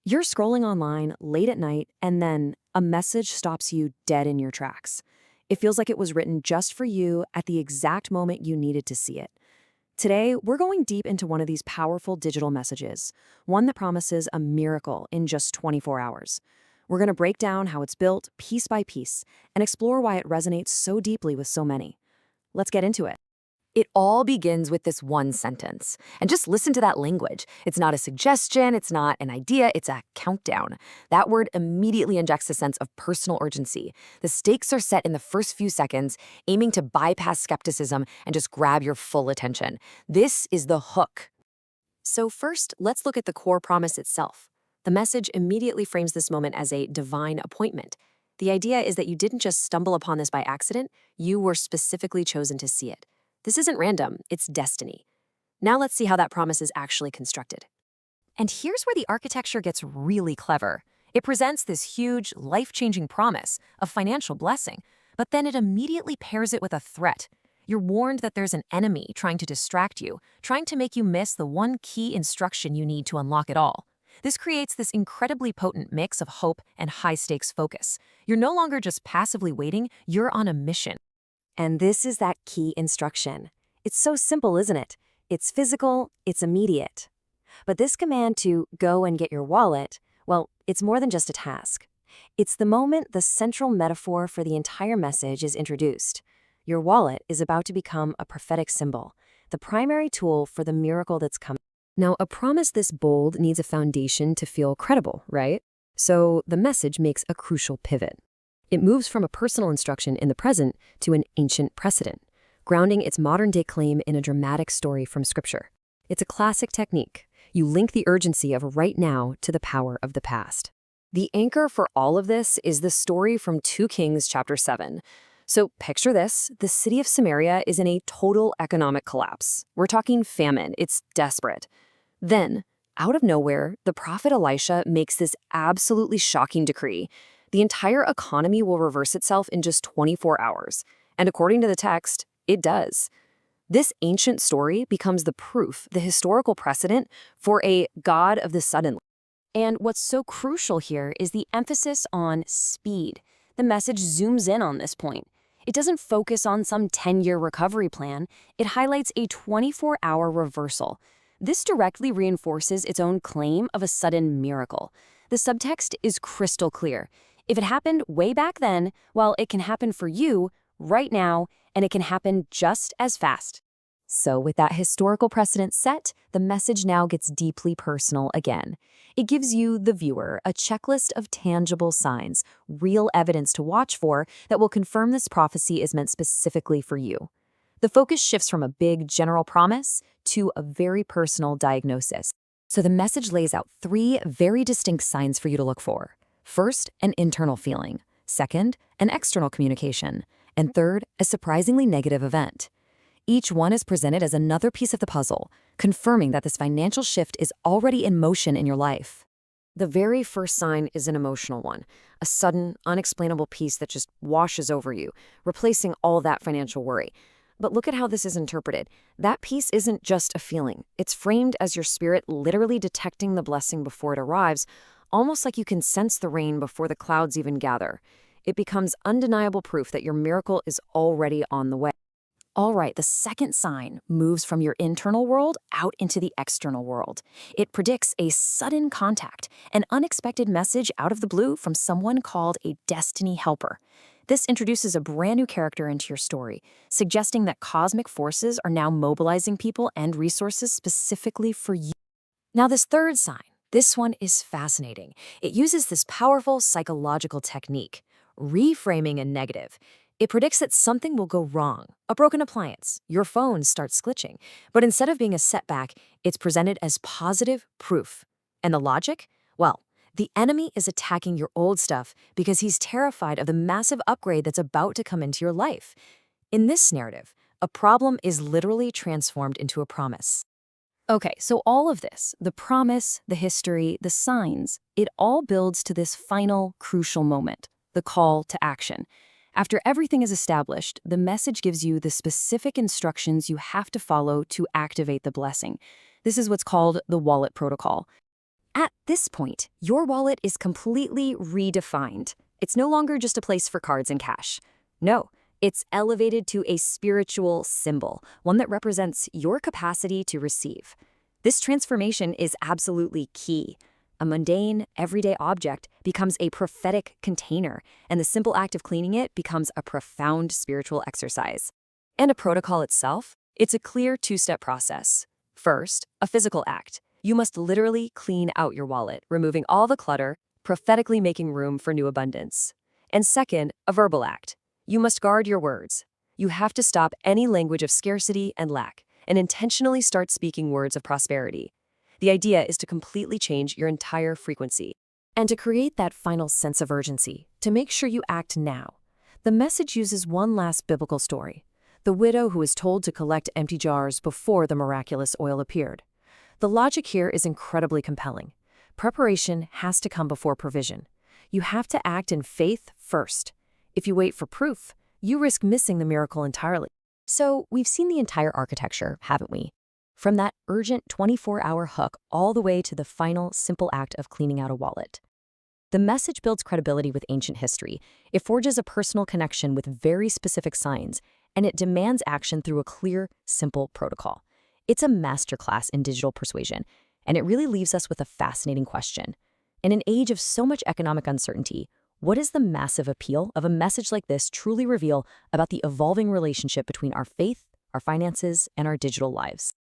You're scrolling online late at night, and then a message stops you dead in your tracks. It feels like it was written just for you at the exact moment you needed to see it. Today, we're going deep into one of these powerful digital messages, one that promises a miracle in just 24 hours. We're going to break down how it's built piece by piece and explore why it resonates so deeply with so many. Let's get into it. It all begins with this one sentence. And just listen to that language. It's not a suggestion, it's not an idea, it's a countdown. That word immediately injects a sense of personal urgency. The stakes are set in the first few seconds, aiming to bypass skepticism and just grab your full attention. This is the hook. So first, let's look at the core promise itself. The message immediately frames this moment as a divine appointment. The idea is that you didn't just stumble upon this by accident, you were specifically chosen to see it. This isn't random, it's destiny. Now let's see how that promise is actually constructed. And here's where the architecture gets really clever. It presents this huge, life-changing promise of financial blessing, but then it immediately pairs it with a threat. You're warned that there's an enemy trying to distract you, trying to make you miss the one key instruction you need to unlock it all. This creates this incredibly potent mix of hope and high-stakes focus. You're no longer just passively waiting, you're on a mission. And this is that key instruction. It's so simple, isn't it? It's physical, it's immediate. But this command to go and get your wallet, well, it's more than just a task. It's the moment the central metaphor for the entire message is introduced. Your wallet is about to become a prophetic symbol, the primary tool for the miracle that's coming. Now, a promise this bold needs a foundation to feel credible, right? So the message makes a crucial pivot. It moves from a personal instruction in the present to an ancient precedent, grounding its modern-day claim in a dramatic story from Scripture. It's a classic technique. You link the urgency of right now to the power of the past. The anchor for all of this is the story from 2 Kings chapter 7. So picture this, the city of Samaria is in a total economic collapse. We're talking famine, it's desperate. Then, out of nowhere, the prophet Elisha makes this absolutely shocking decree. The entire economy will reverse itself in just 24 hours. And according to the text, it does. This ancient story becomes the proof, the historical precedent for a God of the sudden. And what's so crucial here is the emphasis on speed. The message zooms in on this point. It doesn't focus on some 10-year recovery plan. It highlights a 24-hour reversal. This directly reinforces its own claim of a sudden miracle. The subtext is crystal clear. If it happened way back then, well, it can happen for you right now, and it can happen just as fast. So with that historical precedent set, the message now gets deeply personal again. It gives you, the viewer, a checklist of tangible signs, real evidence to watch for that will confirm this prophecy is meant specifically for you. The focus shifts from a big general promise to a very personal diagnosis. So the message lays out 3 very distinct signs for you to look for. First, an internal feeling. Second, an external communication. And third, a surprisingly negative event. Each one is presented as another piece of the puzzle, confirming that this financial shift is already in motion in your life. The very first sign is an emotional one, a sudden, unexplainable peace that just washes over you, replacing all that financial worry. But look at how this is interpreted. That peace isn't just a feeling. It's framed as your spirit literally detecting the blessing before it arrives, almost like you can sense the rain before the clouds even gather. It becomes undeniable proof that your miracle is already on the way. All right, the second sign moves from your internal world out into the external world. It predicts a sudden contact, an unexpected message out of the blue from someone called a destiny helper. This introduces a brand new character into your story, suggesting that cosmic forces are now mobilizing people and resources specifically for you. Now, this third sign, this one is fascinating. It uses this powerful psychological technique, reframing a negative. It predicts that something will go wrong, a broken appliance, your phone starts glitching. But instead of being a setback, it's presented as positive proof. And the logic? Well, the enemy is attacking your old stuff because he's terrified of the massive upgrade that's about to come into your life. In this narrative, a problem is literally transformed into a promise. Okay, so all of this, the promise, the history, the signs, it all builds to this final, crucial moment, the call to action. After everything is established, the message gives you the specific instructions you have to follow to activate the blessing. This is what's called the wallet protocol. At this point, your wallet is completely redefined. It's no longer just a place for cards and cash. No, it's elevated to a spiritual symbol, one that represents your capacity to receive. This transformation is absolutely key. A mundane, everyday object becomes a prophetic container, and the simple act of cleaning it becomes a profound spiritual exercise. And a protocol itself? It's a clear two-step process. First, a physical act. You must literally clean out your wallet, removing all the clutter, prophetically making room for new abundance. And second, a verbal act. You must guard your words. You have to stop any language of scarcity and lack, and intentionally start speaking words of prosperity. The idea is to completely change your entire frequency. And to create that final sense of urgency, to make sure you act now, the message uses one last biblical story: the widow who was told to collect empty jars before the miraculous oil appeared. The logic here is incredibly compelling. Preparation has to come before provision. You have to act in faith first. If you wait for proof, you risk missing the miracle entirely. So we've seen the entire architecture, haven't we? From that urgent 24-hour hook all the way to the final simple act of cleaning out a wallet. The message builds credibility with ancient history. It forges a personal connection with very specific signs, and it demands action through a clear, simple protocol. It's a masterclass in digital persuasion, and it really leaves us with a fascinating question. In an age of so much economic uncertainty, what does the massive appeal of a message like this truly reveal about the evolving relationship between our faith, our finances, and our digital lives?